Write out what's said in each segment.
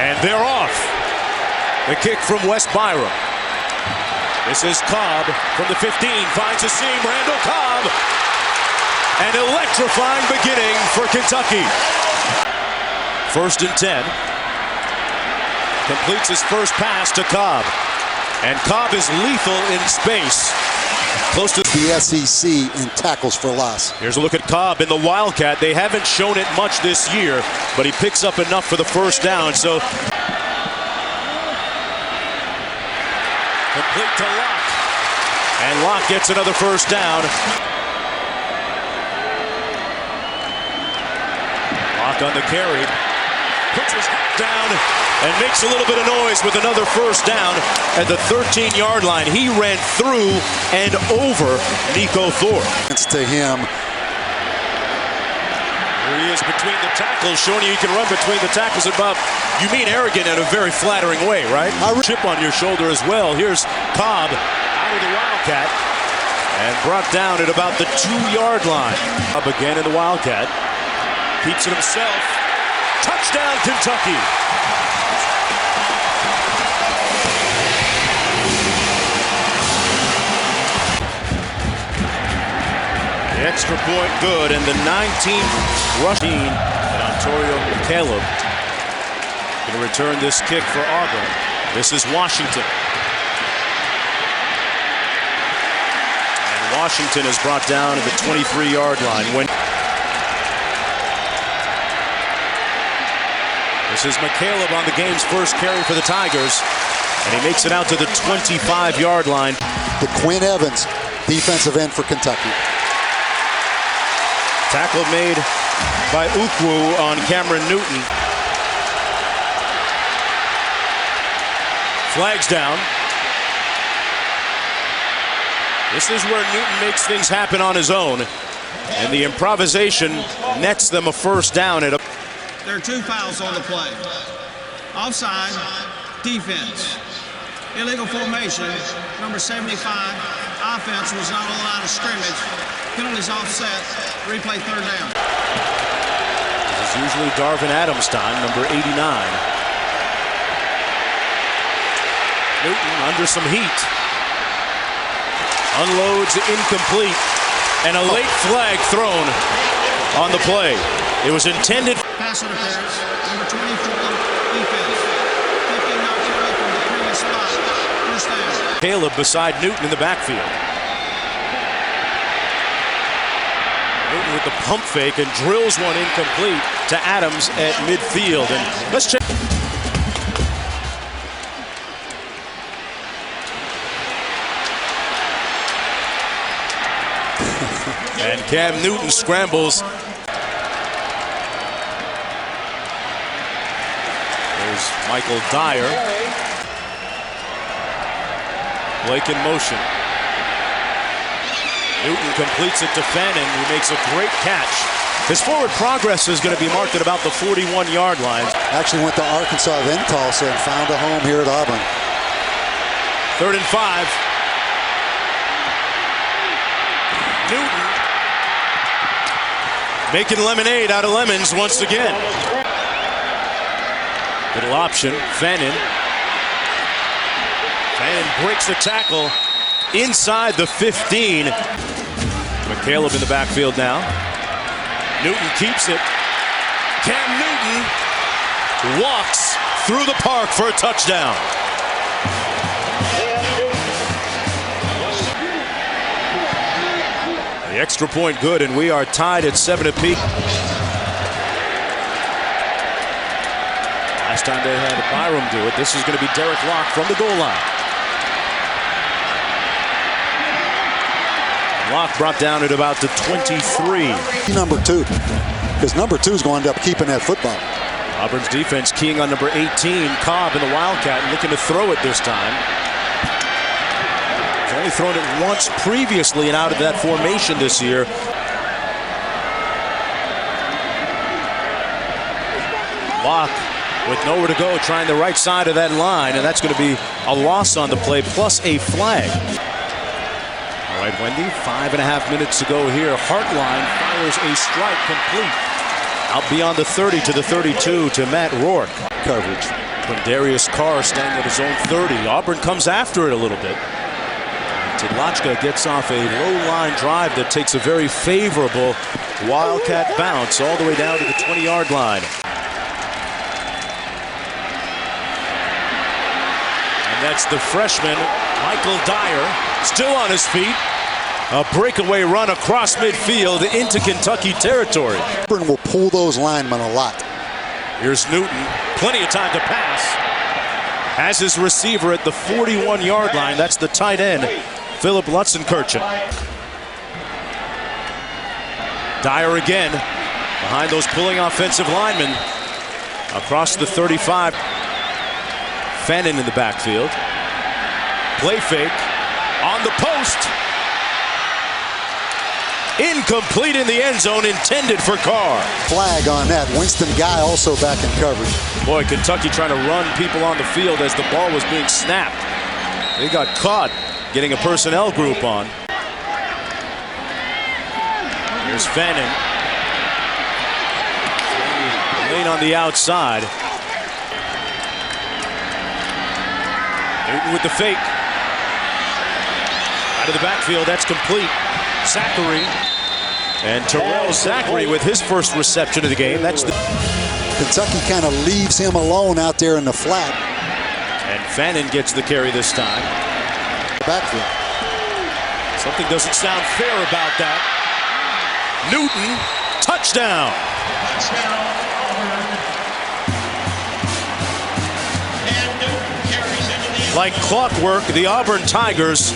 And they're off. The kick from West Byram. This is Cobb from the 15, finds a seam, Randall Cobb. An electrifying beginning for Kentucky. 1st and 10. Completes his first pass to Cobb. And Cobb is lethal in space. Close to the SEC in tackles for loss. Here's a look at Cobb in the Wildcat. They haven't shown it much this year, but he picks up enough for the first down. So complete to Locke. And Locke gets another first down. Locke on the carry. Puts his hat down and makes a little bit of noise with another first down at the 13-yard line. He ran through and over Nico Thorpe. It's to him. Here he is between the tackles, showing you can run between the tackles above. You mean arrogant in a very flattering way, right? Chip on your shoulder as well. Here's Cobb out of the Wildcat and brought down at about the 2-yard line. Up again in the Wildcat. Keeps it himself. Touchdown, Kentucky. The extra point good, and the 19th rushing at Ontario Caleb. Going to return this kick for Auburn. This is Washington. And Washington is brought down at the 23-yard line. This is McCaleb on the game's first carry for the Tigers, and he makes it out to the 25-yard line. The Quinn Evans, defensive end for Kentucky. Tackle made by Ukwu on Cameron Newton. Flags down. This is where Newton makes things happen on his own, and the improvisation nets them a first down at a. There are 2 fouls on the play. Offside, defense. Illegal formation, number 75. Offense was not on the line of scrimmage. Penalties offset, replay 3rd down. This is usually Darvin Adams' time, number 89. Newton under some heat. Unloads incomplete. And a late flag thrown on the play. It was intended. Pass interference, number 24, defense. Picking up from the previous spot. First down. Caleb beside Newton in the backfield. Newton with the pump fake and drills one incomplete to Adams at midfield. And let's check. And Cam Newton scrambles. There's Michael Dyer. Blake in motion. Newton completes it to Fannin, who makes a great catch. His forward progress is going to be marked at about the 41-yard line. Actually went to Arkansas, then Tulsa, and found a home here at Auburn. 3rd and 5. Newton making lemonade out of lemons once again. Little option, Fannin. Fannin breaks the tackle inside the 15. McCaleb in the backfield now. Newton keeps it. Cam Newton walks through the park for a touchdown. The extra point good, and we are tied at 7 apiece. Last time they had Byram do it, this is going to be Derek Locke from the goal line. Locke brought down at about the 23. Number 2, because number 2 is going to end up keeping that football. Auburn's defense keying on number 18, Cobb in the Wildcat, and looking to throw it this time. He's only thrown it once previously and out of that formation this year. Locke with nowhere to go, trying the right side of that line, and that's going to be a loss on the play, plus a flag. All right, Wendy, 5.5 minutes to go here. Hartline fires a strike complete. Out beyond the 30 to the 32 to Matt Rourke. Coverage. Quindarius Carr standing at his own 30. Auburn comes after it a little bit. Tidlachka gets off a low-line drive that takes a very favorable Wildcat bounce all the way down to the 20-yard line. And that's the freshman, Michael Dyer, still on his feet. A breakaway run across midfield into Kentucky territory. Auburn will pull those linemen a lot. Here's Newton, plenty of time to pass. Has his receiver at the 41-yard line. That's the tight end, Philip Lutzenkirchen. Dyer again, behind those pulling offensive linemen. Across the 35. Fannin in the backfield. Play fake, on the post. Incomplete in the end zone, intended for Carr. Flag on that. Winston Guy also back in coverage. Boy, Kentucky trying to run people on the field as the ball was being snapped. They got caught getting a personnel group on. Here's Fannin. Lane on the outside. Newton with the fake. Out of the backfield, that's complete. Zachary. And Terrell Zachary with his first reception of the game. That's the Kentucky kind of leaves him alone out there in the flat. And Fannin gets the carry this time. Backfield. Something doesn't sound fair about that. Newton, touchdown. Like clockwork, the Auburn Tigers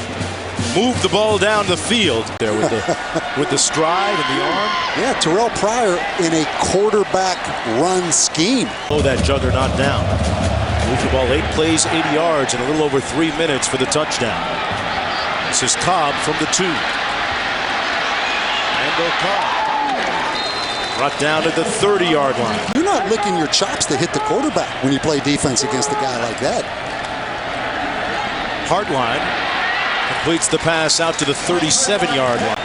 move the ball down the field there with the stride and the arm. Yeah, Terrell Pryor in a quarterback run scheme. Oh, that juggernaut down. Move the ball 8 plays, 80 yards in a little over 3 minutes for the touchdown. This is Cobb from the 2. Randall Cobb. Brought down to the 30-yard line. You're not licking your chops to hit the quarterback when you play defense against a guy like that. Hartline completes the pass out to the 37-yard line.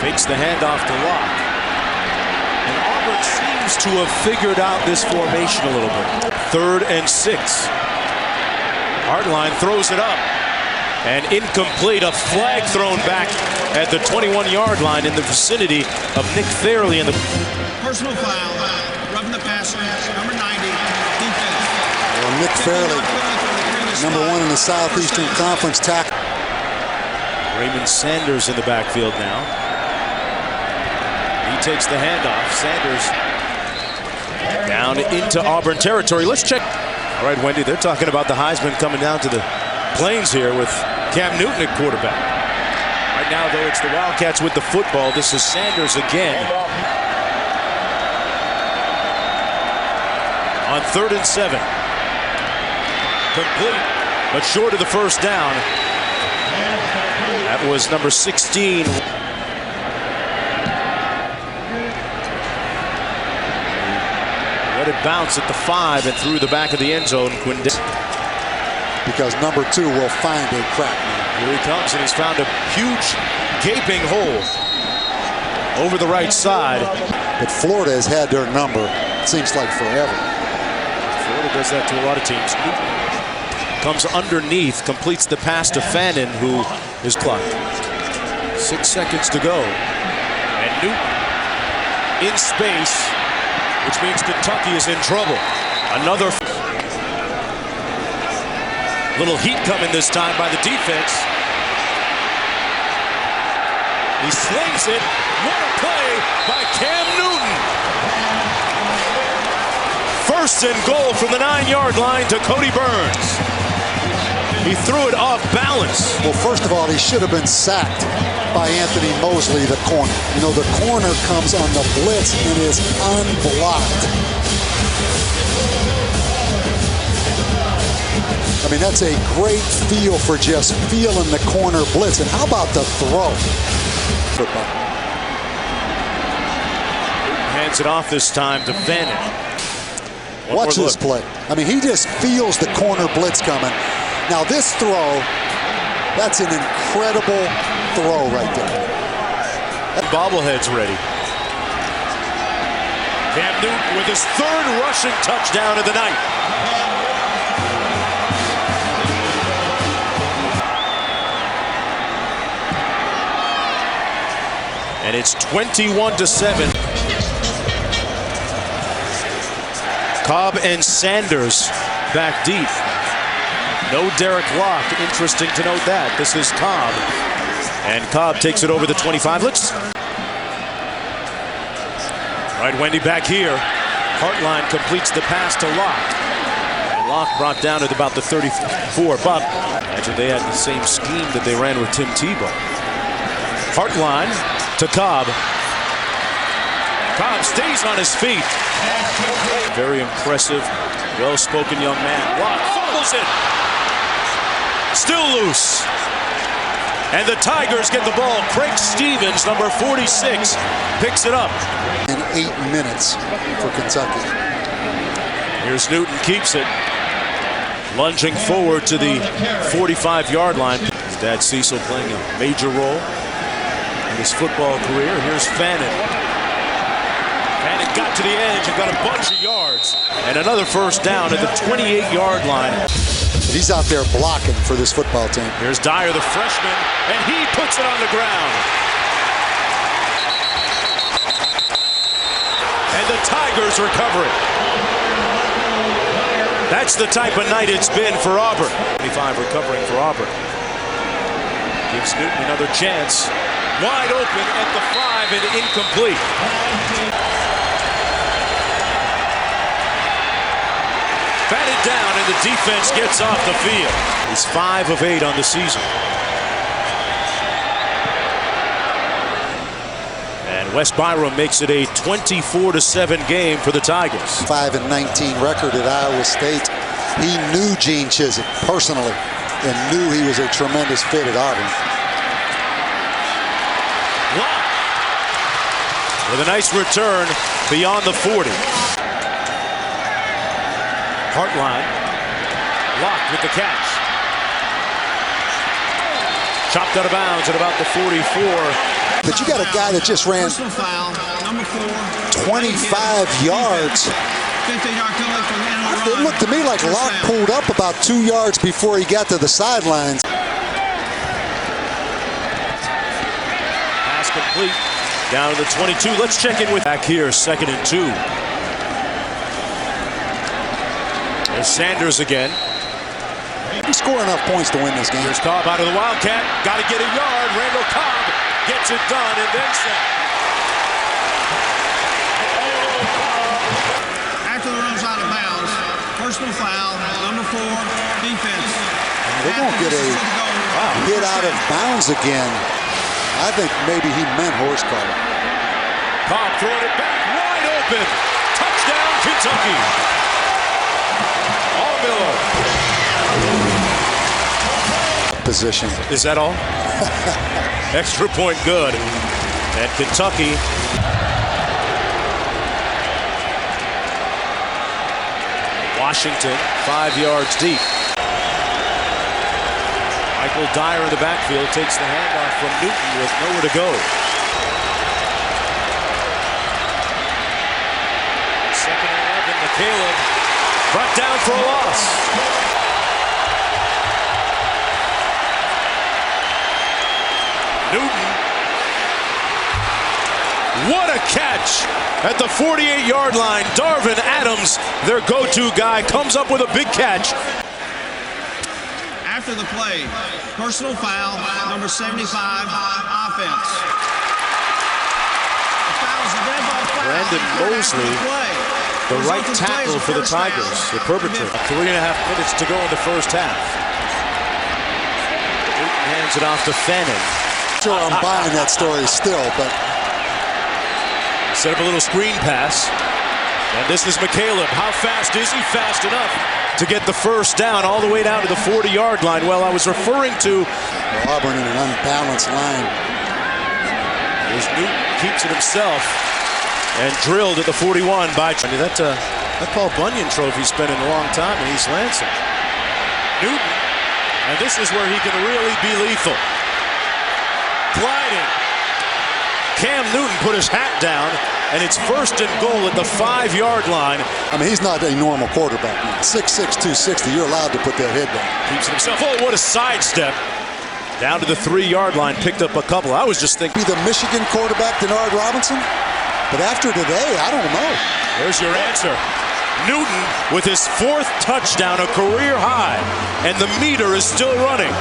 Fakes the handoff to Locke. And Auburn seems to have figured out this formation a little bit. 3rd and 6. Hartline throws it up. And incomplete, a flag thrown back at the 21-yard line in the vicinity of Nick Fairley. In the Personal foul, roughing the passer, number 90, defense. Well, Nick Fairley, number 1 in the Southeastern Conference tackle. Raymond Sanders in the backfield now. He takes the handoff. Sanders down into Auburn territory. Let's check. All right, Wendy, they're talking about the Heisman coming down to the Plains here with Cam Newton at quarterback. Right now, though, it's the Wildcats with the football. This is Sanders again. On 3rd and 7. Complete, but short of the first down. That was number 16. Let it bounce at the 5 and through the back of the end zone. Because number 2 will find a crack. Here he comes, and he's found a huge gaping hole over the right side. But Florida has had their number, it seems like forever. Florida does that to a lot of teams. Comes underneath, completes the pass to Fannin, who is clocked. 6 seconds to go. And Newton in space, which means Kentucky is in trouble. Another little heat coming this time by the defense. He slings it. What a play by Cam Newton. 1st and goal from the 9-yard line to Cody Burns. He threw it off balance. Well, first of all, he should have been sacked by Anthony Mosley, the corner. You know, the corner comes on the blitz and is unblocked. I mean, that's a great feel for just feeling the corner blitz. And how about the throw? Football. Hands it off this time to Fannin. Watch this play. I mean, he just feels the corner blitz coming. Now this throw, that's an incredible throw right there. Bobblehead's ready. Cam Newton with his third rushing touchdown of the night. And it's 21-7. Cobb and Sanders back deep. No Derek Locke. Interesting to note that. This is Cobb. And Cobb takes it over the 25. Let's. Right, Wendy back here. Hartline completes the pass to Locke. And Locke brought down at about the 34. But imagine they had the same scheme that they ran with Tim Tebow. Hartline to Cobb. Cobb stays on his feet. Very impressive, well-spoken young man. Locke fumbles it. Still loose. And the Tigers get the ball. Craig Stevens, number 46, picks it up. In 8 minutes for Kentucky. Here's Newton, keeps it. Lunging forward to the 45-yard line. His dad Cecil playing a major role in his football career. Here's Fannin. Fannin got to the edge and got a bunch of yards. And another first down at the 28-yard line. He's out there blocking for this football team. Here's Dyer, the freshman, and he puts it on the ground. And the Tigers recover it. That's the type of night it's been for Auburn. 25 recovering for Auburn. Gives Newton another chance. Wide open at the 5 and incomplete. Batted down and the defense gets off the field. He's 5 of 8 on the season. And Wes Byram makes it a 24-7 game for the Tigers. 5-19 record at Iowa State. He knew Gene Chizik personally and knew he was a tremendous fit at Auburn. Locke with a nice return beyond the 40. Hartline. Locke with the catch. Chopped out of bounds at about the 44. But you got a guy that just ran 25 yards. It looked to me like Locke pulled up about 2 yards before he got to the sidelines. Pass complete. Down to the 22. Let's check in with back here, 2nd and 2. There's Sanders again. He scored enough points to win this game. Here's Cobb out of the Wildcat. Got to get a yard. Randall Cobb gets it done and then some. After the run's out of bounds, personal foul, number 4, defense. They're going to get a hit out of bounds again. I think maybe he meant horse collar. Cobb throwing it back wide open. Touchdown, Kentucky. Miller. Position. Is that all? Extra point good. And Kentucky. Washington 5 yards deep. Michael Dyer in the backfield takes the handoff from Newton with nowhere to go. Second and 11, McCaleb. Brought down for a loss. Newton. What a catch at the 48-yard line. Darvin Adams, their go-to guy, comes up with a big catch. After the play, personal foul, number 75, offense. Brandon Mosley, the right tackle for the Tigers, the perpetrator. 3.5 minutes to go in the first half. Newton hands it off to Fannin. Sure, I'm buying that story still, but set up a little screen pass. And this is McCaleb. How fast is he? Fast enough to get the first down all the way down to the 40-yard line. Well, I was referring to Auburn in an unbalanced line. Here's Newton, keeps it himself. And drilled at the 41 by that Paul Bunyan trophy spent in a long time in East Lansing. Newton, and this is where he can really be lethal. Gliding. Cam Newton put his hat down and it's 1st and goal at the 5-yard line. I mean, he's not a normal quarterback. 6'6", 260. You're allowed to put that head down. Keeps himself. Oh, what a sidestep. Down to the 3-yard line, picked up a couple. I was just thinking. Be the Michigan quarterback, Denard Robinson? But after today, I don't know. There's your answer. Newton with his 4th touchdown, a career high, and the meter is still running.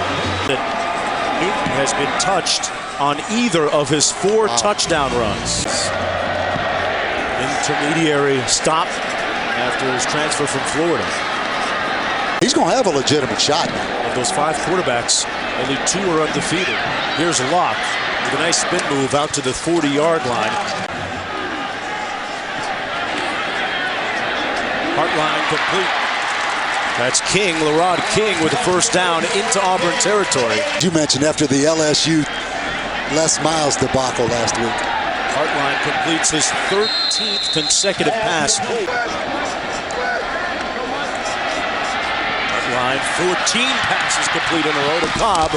Newton has been touched on either of his 4 touchdown runs. Intermediary stop after his transfer from Florida. He's going to have a legitimate shot now. Of those 5 quarterbacks, only 2 are undefeated. Here's Locke with a nice spin move out to the 40-yard line. Heartline complete. That's King, Lerod King with the 1st down into Auburn territory. You mentioned after the LSU Les Miles debacle last week. Heartline completes his 13th consecutive pass. Heartline, 14 passes complete in a row to Cobb,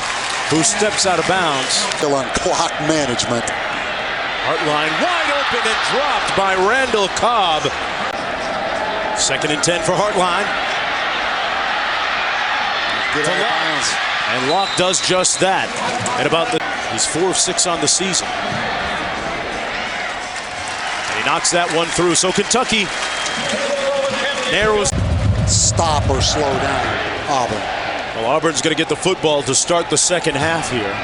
who steps out of bounds. Still on clock management. Heartline wide open and dropped by Randall Cobb. 2nd and 10 for Heartline. Get out of bounds. And Locke does just that. He's 4 of 6 on the season. And he knocks that one through. So Kentucky narrows. Stop or slow down, Auburn. Well, Auburn's going to get the football to start the 2nd half here.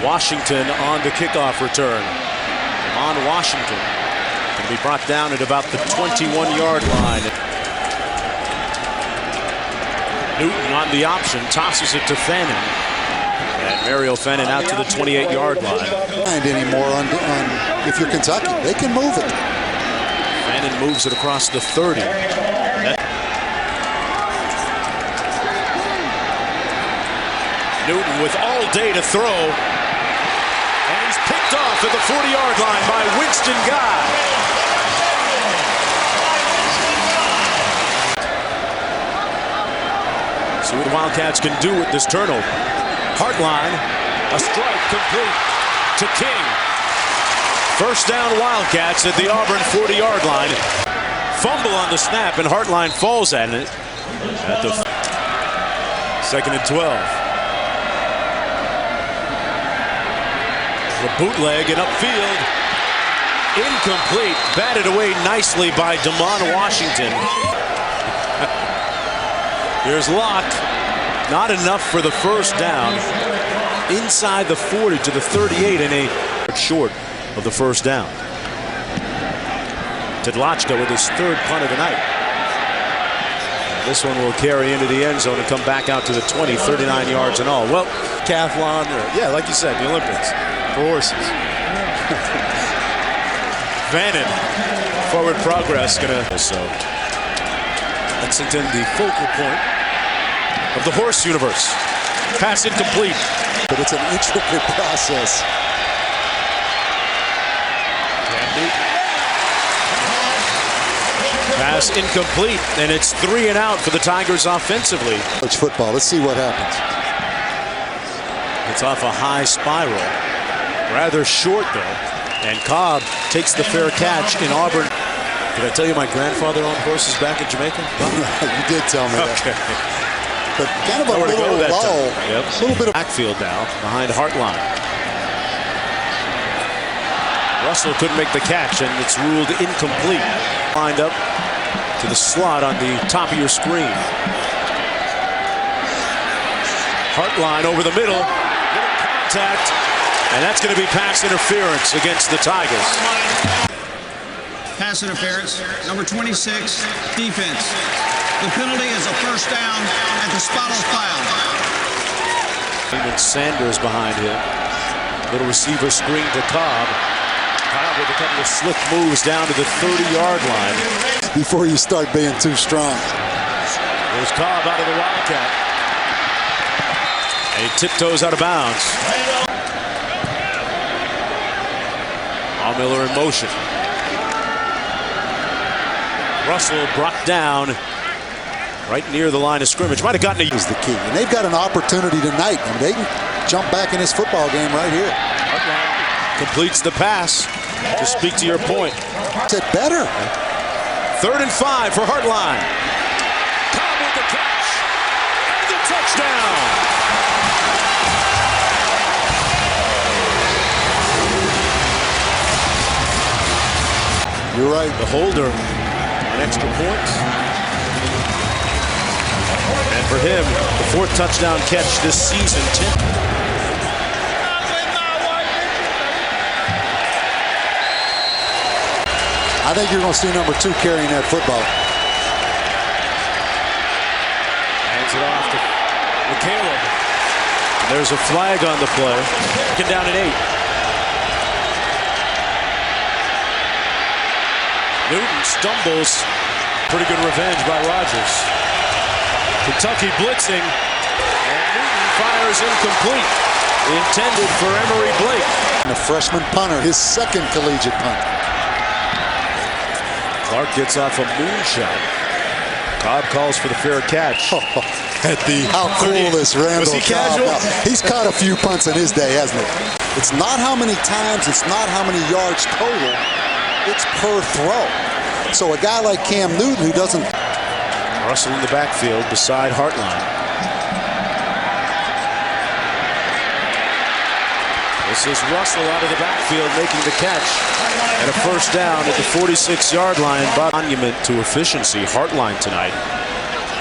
Washington on the kickoff return. On Washington. Going to be brought down at about the 21-yard line. Newton on the option, tosses it to Fannin. And Mario Fannin out to the 28-yard line. And anymore on if you're Kentucky, they can move it. Fannin moves it across the 30. Newton with all day to throw. And he's picked off at the 40-yard line by Winston Guy. See what the Wildcats can do with this turnover. Heartline, a strike complete to King. 1st down Wildcats at the Auburn 40-yard line. Fumble on the snap, and Heartline falls at it at the 2nd and 12. The bootleg and upfield. Incomplete. Batted away nicely by Damon Washington. Here's Locke. Not enough for the 1st down. Inside the 40 to the 38 and a short of the 1st down. Tedlochka with his 3rd punt of the night. This one will carry into the end zone and come back out to the 20, 39 yards and all. Well, Cathlon, yeah, like you said, the Olympics for horses. Fannin, forward progress, so Lexington, the focal point of the horse universe. Pass incomplete. But it's an intricate process. Pass incomplete, and it's 3 and out for the Tigers offensively. College football. Let's see what happens. It's off a high spiral. Rather short, though. And Cobb takes the fair catch in Auburn. Did I tell you my grandfather owned horses back in Jamaica? You did tell me that. But kind of a little lull. Yep. A little bit of backfield now behind Heartline. Russell couldn't make the catch, and it's ruled incomplete. Lined up to the slot on the top of your screen. Heartline over the middle. Little contact, and that's going to be pass interference against the Tigers. Pass interference, number 26, defense. The penalty is a 1st down at the spot of foul. And Sanders behind him. Little receiver screen to Cobb. Cobb with a couple of slick moves down to the 30-yard line. Before you start being too strong. There's Cobb out of the Wildcat. And he tiptoes out of bounds. Miller in motion. Russell brought down right near the line of scrimmage. Might have gotten is the key. And they've got an opportunity tonight. I mean, they can jump back in this football game right here. Completes the pass. To speak to your point. Said better. 3rd and 5 for Hartline. Cobb with the catch. And the touchdown. You're right. The holder, an extra point. And for him, the 4th touchdown catch this season. I think you're going to see number 2 carrying that football. Hands it off to McCaleb. There's a flag on the play. Second down and 8. Newton stumbles. Pretty good revenge by Rodgers. Kentucky blitzing. And Newton fires incomplete. Intended for Emory Blake. And a freshman punter, his 2nd collegiate punt. Clark gets off a moonshot. Cobb calls for the fair catch. How cool is Randall Cobb? Now, he's caught a few punts in his day, hasn't he? It's not how many times, it's not how many yards total, it's per throw. So a guy like Cam Newton who doesn't... Russell in the backfield beside Hartline. This is Russell out of the backfield making the catch. And a first down at the 46-yard line. Monument to efficiency. Hartline tonight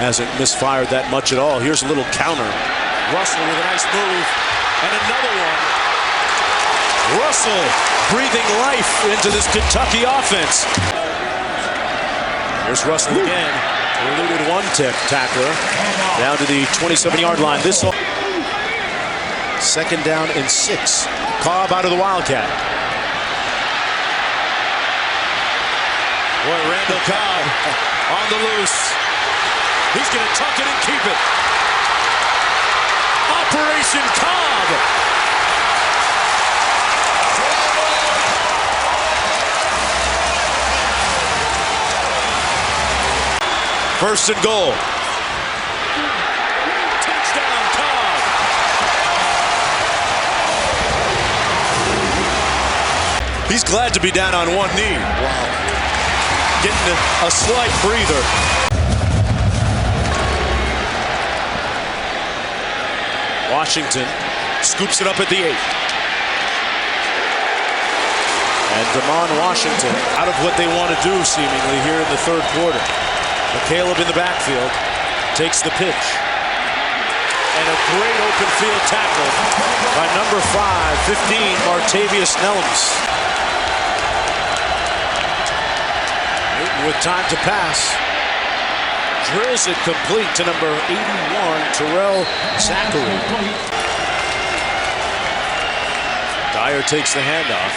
hasn't misfired that much at all. Here's a little counter. Russell with a nice move. And another one. Russell breathing life into this Kentucky offense. Here's Russell again. Eluded one tackler. Down to the 27-yard line. This 2nd down and 6. Cobb out of the Wildcat. Boy, Randall Cobb on the loose. He's going to tuck it and keep it. Operation Cobb. First and goal. Touchdown, Cobb. He's glad to be down on one knee. Wow. Getting a slight breather. Washington scoops it up at the 8. And Damon Washington out of what they want to do seemingly here in the 3rd quarter. McCaleb in the backfield takes the pitch. And a great open field tackle by number 5, 15, Martavius Nellums. Newton with time to pass. Drills it complete to number 81, Terrell Zachary. Dyer takes the handoff.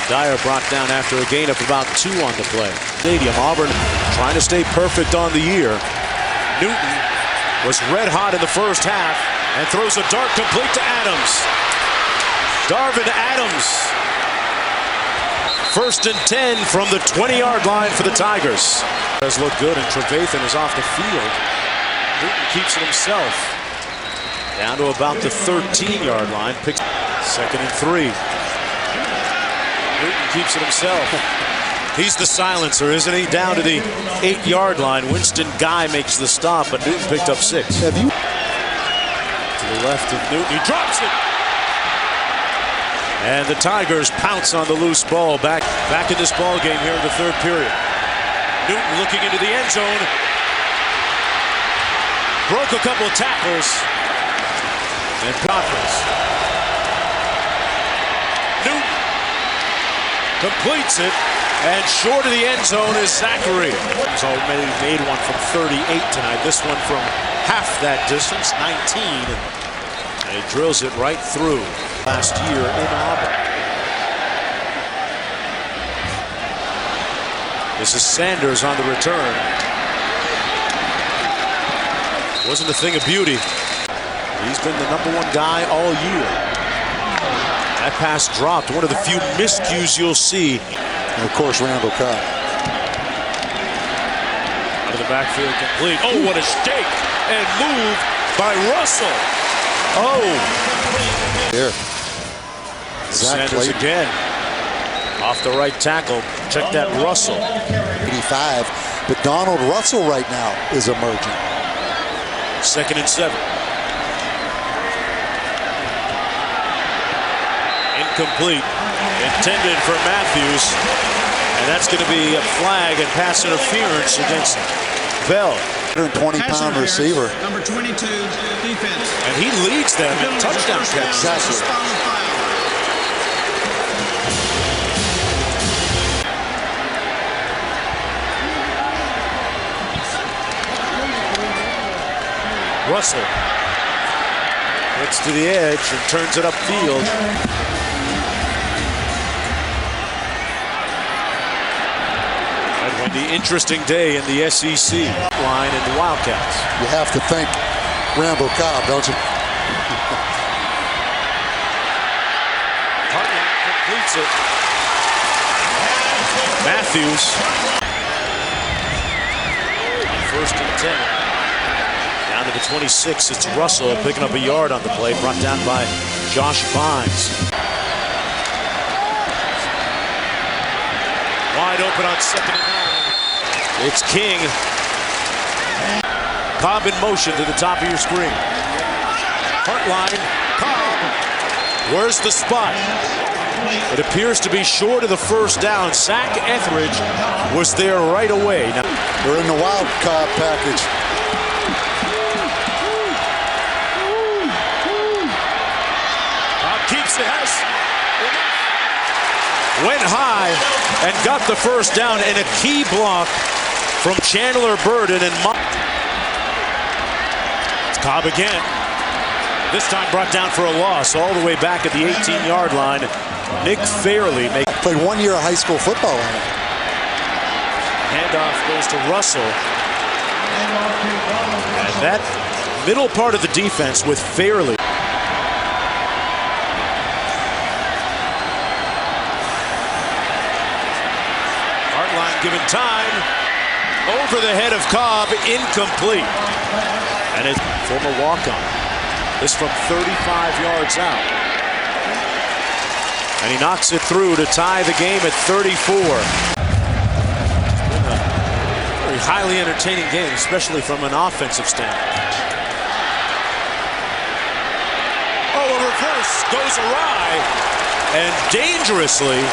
Dyer brought down after a gain of about 2 on the play. Stadium, Auburn trying to stay perfect on the year. Newton was red hot in the first half and throws a dart complete to Adams. Darvin Adams. 1st and 10 from the 20-yard line for the Tigers. Does look good, and Trevathan is off the field. Newton keeps it himself. Down to about the 13-yard line. Picks 2nd and 3. Newton keeps it himself. He's the silencer, isn't he? Down to the 8-yard line. Winston Guy makes the stop, but Newton picked up 6. Have you? To the left of Newton. He drops it. And the Tigers pounce on the loose ball. Back in this ball game here in the 3rd period. Newton looking into the end zone. Broke a couple of tackles. And conference. Newton completes it, and short of the end zone is Zachary. He's already made one from 38 tonight. This one from half that distance, 19. And he drills it right through last year in Auburn. This is Sanders on the return. Wasn't a thing of beauty. He's been the #1 guy all year. That pass dropped. One of the few miscues you'll see. And of course, Randall Cobb. Out of the backfield complete. Oh, what a stake and move by Russell. Oh. Here. Sanders again. Off the right tackle. Check that, Russell. 85, but Donald Russell right now is emerging. 2nd and 7. Incomplete. Intended for Matthews. And that's going to be a flag and pass interference against Bell. 120-pound receiver. Number 22, defense. And he leads them in touchdown catches. Exactly. Russell gets to the edge and turns it upfield. And the interesting day in the SEC line in the Wildcats. You have to thank Randall Cobb, don't you? Hartman completes it. Matthews. 1st and 10. Down to the 26, it's Russell picking up a yard on the play, brought down by Josh Bynes. Wide open on 2nd and 9. It's King. Cobb in motion to the top of your screen. Heartline, Cobb. Where's the spot? It appears to be short of the first down. Zach Etheridge was there right away. Now, we're in the Wildcat package. Keeps it, went high and got the first down, and a key block from Chandler Burden and it's Cobb again. This time brought down for a loss all the way back at the 18-yard line. Nick Fairley played 1 year of high school football on it. Handoff goes to Russell. And that middle part of the defense with Fairley. Given time, over the head of Cobb, incomplete. And his former walk-on. This from 35 yards out. And he knocks it through to tie the game at 34. A very highly entertaining game, especially from an offensive standpoint. Oh, a reverse goes awry and dangerously.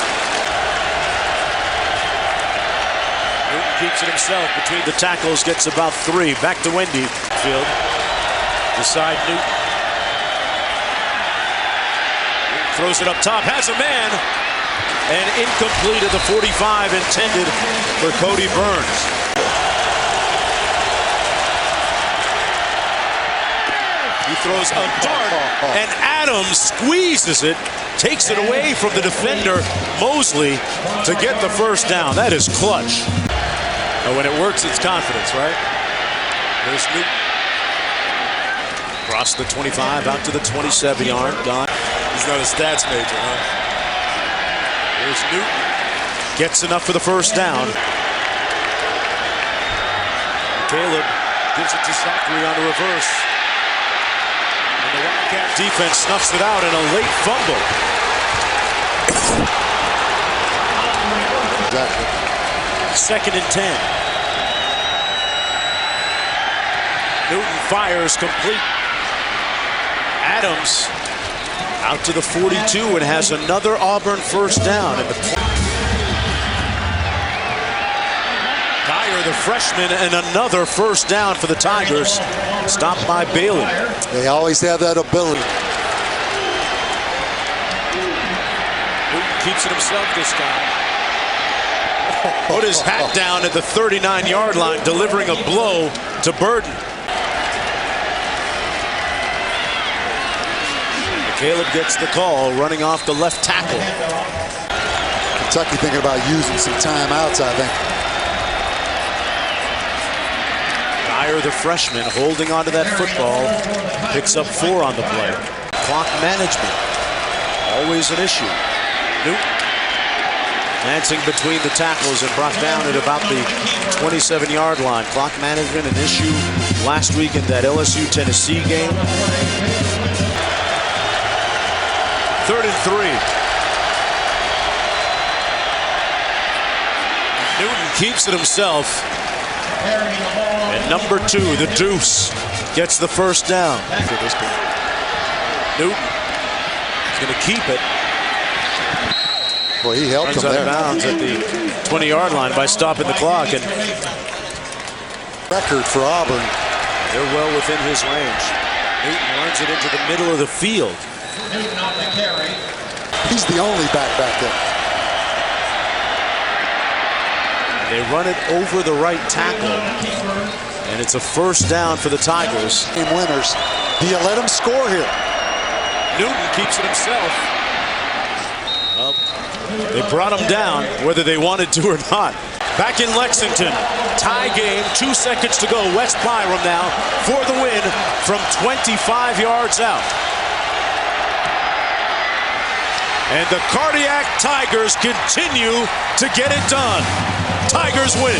Keeps it himself between the tackles, gets about 3. Back to Wendy. Field. Beside Newton. Throws it up top, has a man. And incomplete at the 45, intended for Cody Burns. He throws a dart, and Adams squeezes it, takes it away from the defender, Mosley, to get the first down. That is clutch. When it works, it's confidence, right? There's Newton. Across the 25, out to the 27-yard. Don. He's not a stats major, huh? There's Newton. Gets enough for the first down. Caleb gives it to Zachary on the reverse. And the Wildcat defense snuffs it out in a late fumble. Exactly. 2nd and 10. Newton fires complete. Adams out to the 42 and has another Auburn first down. And Dyer, the freshman, and another first down for the Tigers. Stopped by Bailey. They always have that ability. Newton keeps it himself this time. Put his hat down at the 39-yard line, delivering a blow to Burden. Caleb gets the call, running off the left tackle. Kentucky thinking about using some timeouts, I think. Dyer, the freshman, holding onto that football, picks up 4 on the play. Clock management, always an issue. Newton dancing between the tackles and brought down at about the 27-yard line. Clock management, an issue last week in that LSU-Tennessee game. 3rd and 3. keeps it himself. And number 2, the Deuce, gets the first down. Newton is going to keep it. Boy, he helped him there. Runs out of bounds at the 20-yard line by stopping the clock. And record for Auburn. They're well within his range. Newton runs it into the middle of the field. He's the only back there. They run it over the right tackle. And it's a first down for the Tigers. Game winners. Do you let him score here? Newton keeps it himself. Well, they brought him down whether they wanted to or not. Back in Lexington, tie game, 2 seconds to go. West Byram now for the win from 25 yards out. And the Cardiac Tigers continue to get it done. Tigers win.